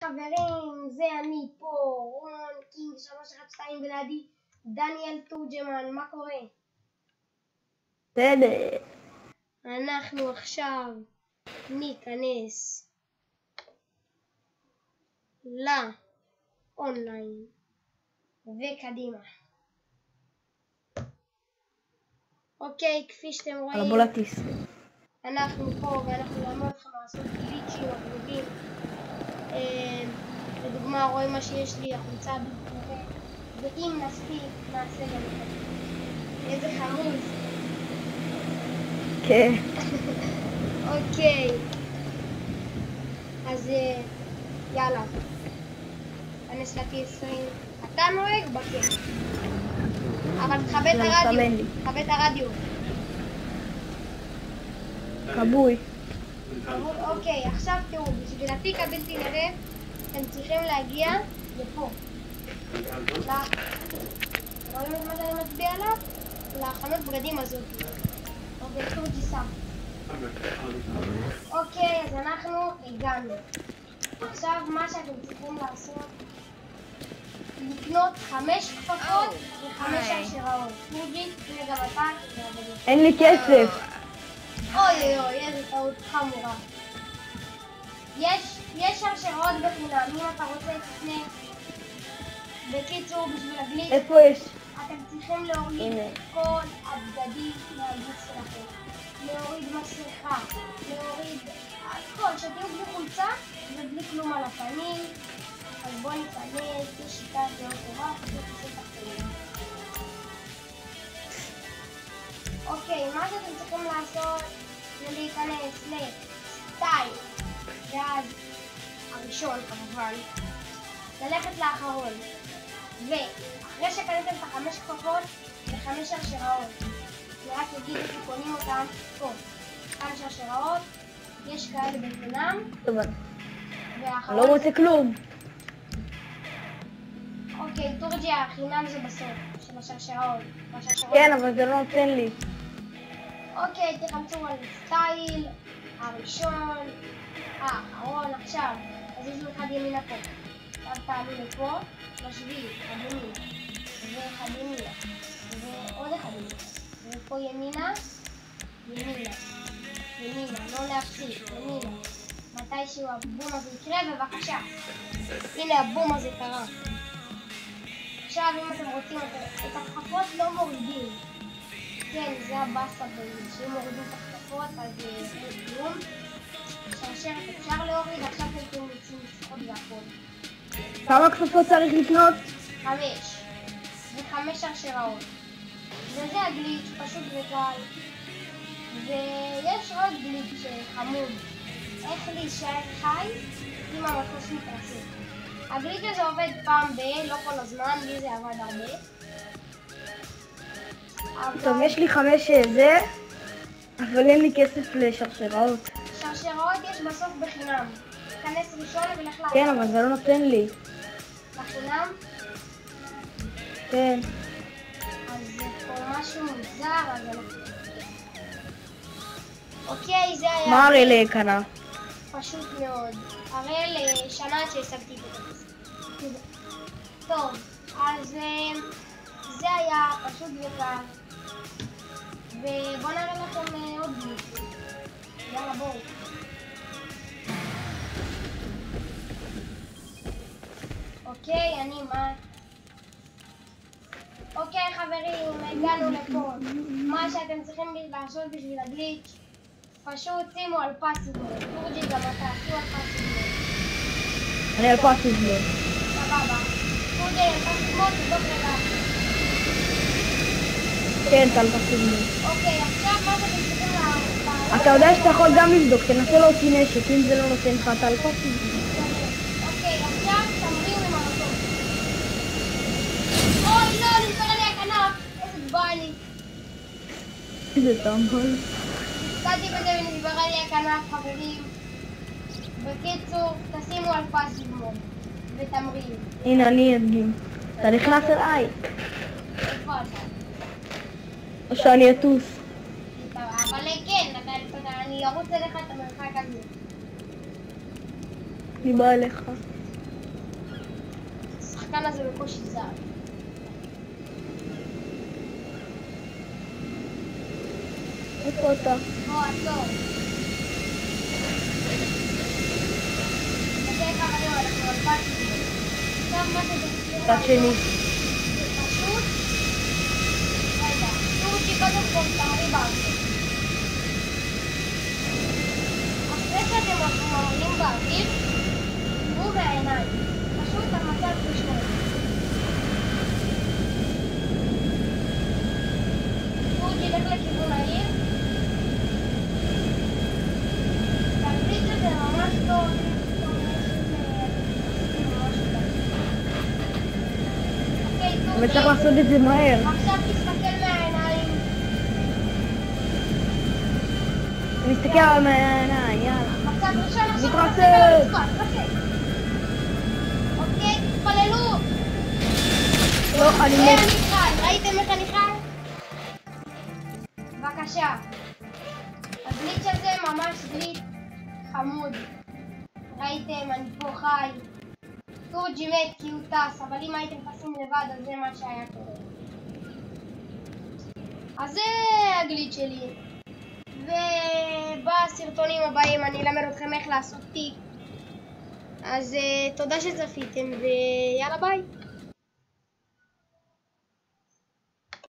חברים, זה אני פה, רון קינג 312 ולידי דניאל תורג'מן, מה קורה? בסדר. אנחנו עכשיו ניכנס לאונליין וקדימה. אוקיי, כפי שאתם רואים, הבולטיס. אנחנו פה ואנחנו נלמד אתכם לעשות גליצ'ים מגניבים. לדוגמה, רואים מה שיש לי, החולצה בלתי, ואם נספיק נעשה גם את זה. איזה חמוד. כן. אוקיי, אז יאללה, כנס ל-T20. אתה נוהג בכיף, אבל תכבד את הרדיו, תכבד את הרדיו. כבוי. אוקיי, עכשיו תראו, בשביל התיק הבלתי נראה אתם צריכים להגיע לפה, רואים את מה שאני מצביע עליו? לחנות בגדים הזאת. אוקיי, תורג'י שם. אוקיי, אז אנחנו הגענו. עכשיו מה שאתם צריכים לעשות, לקנות 5 כפפות ו5 שרשראות. תורג'י, תראה גם אתה. אין לי כסף. אוי אוי, איזה טעות חמורה. יש שרשראות בחינם, אם אתה רוצה תקנה. בקיצור, בשביל הגליץ' איפה יש? אתם צריכים להוריד את כל הבגדים מהגוף שלכם. להוריד מסכה, להוריד הכל, שתהיו בלי חולצה ובלי כלום על הפנים. אז בואו ניכנס, יש שיטה מאוד טובה, תעשו את החיים. אוקיי, מה שאתם צריכים לעשות זה להיכנס לסטייל, ואז הראשון כמובן, ללכת לאחרון, ואחרי שקניתם את 5 כפפות ו5 שרשראות, אני רק אגיד איך קונים אותם פה. 5 שרשראות, יש כאלה בחינם, אני לא רוצה כלום. אוקיי, תורג'י, החינם זה בסוף, של השרשראות. כן, אבל זה לא נותן לי. אוקיי, תחמצו על סטייל, הראשון, האחרון, עכשיו, אז יש לו אחד ימינה פה. עכשיו תעלו לפה, בשביל, אחד ימינה, ואחד ימינה, ועוד אחד ימינה, ופה ימינה, ימינה, ימינה, לא להפסיק, ימינה. מתישהו הבום הזה יקרה, בבקשה. הנה הבום הזה קרה. עכשיו אם אתם רוצים את הכפפות לא מורידים. כן, זה הבאסה בלי, שאם מורידים את הכפפות אז אין כלום. שרשרת אפשר להוריד, עכשיו אתם יכולים לצים לשחות והכל. כמה כפפות צריך לקנות? 5 ו5 שרשראות. וזה הגליץ' פשוט וקל. ויש עוד גליץ' חמוד, איך להישאר חי אם המטוס מתרסק. הגליץ' הזה עובד פעם לא כל הזמן, לי זה עבד הרבה. טוב, יש לי 5 זה, אבל אין לי כסף לשרשראות. שרשראות יש בסוף בחינם. תיכנס ראשון ולך לאחרון. כן, אבל זה לא נותן לי. בחינם? כן. אז זה פה משהו מוזר, אז אני... אוקיי, זה היה... מה הרי להיכנע? פשוט מאוד. הרי לשנה שהשגתי את הכסף. טוב, אז זה היה פשוט וקל. ובואו נראה לכם עוד גליץ'. יאללה בואו. אוקיי, אני מה? אוקיי חברים, הגענו לפה. מה שאתם צריכים לעשות בשביל הגליץ', פשוט שימו על פאסיב מוד. תורג'י גם אתה, שימו על פאסיב מוד. אני על פאסיב מוד. סבבה. תורג'י על פאסיב מוד, תבדוק רגע. כן, אתה על פאסיב מוד. אוקיי, עכשיו מה שאתם צריכים לעשות... אתה יודע שאתה יכול גם לבדוק, תנסה להוציא נשק, אם זה לא נותן לך, אתה על פאסיב מוד. אוקיי, עכשיו תמריאו עם המטוס. אוי לא, נשבר לי הכנף. איזה בני. איזה טמבל. נתקעתי בזה ונשברה לי הכנף חברים. בקיצור, תשימו על פאסיב מוד ותמריאו. הנה אני אדגים. אתה נכנס אליי. איפה אתה? או שאני אטוס. אבל כן, אני ארוץ אליך את המרחק הזה. אני באה אליך. השחקן הזה בקושי זז. איפה אתה? בוא, עצור. נתן כמה דברים, אנחנו על פאצ'ים. עכשיו מה שזה? צד שני. פשוט. רגע, תורג'י קודם כל תארי באוויר. אחרי שאתם ממריאים באוויר, תראו מהעיניים. פשוט המצב בשמונה. תורג'י לך לכיוון העיר. תרביץ את זה ממש טוב. וצריך לעשות את זה מהר. עכשיו תסתכל מהעיניים. אני מסתכל על מהעיניים, יאללה. עכשיו ראשון עכשיו מתרסק. אוקיי, תתפללו. לא, אני אני מת. חי, ראיתם איך אני חי? בבקשה. הגליץ' הזה ממש גליץ' חמוד. ראיתם, אני פה חי. תורג'י מת כי הוא טס, אבל אם הייתם טסים לבד אז זה מה שהיה קורה. אז זה הגליץ' שלי. ובסרטונים הבאים אני אלמד אתכם איך לעשות תיק. אז תודה שצפיתם ויאללה ביי.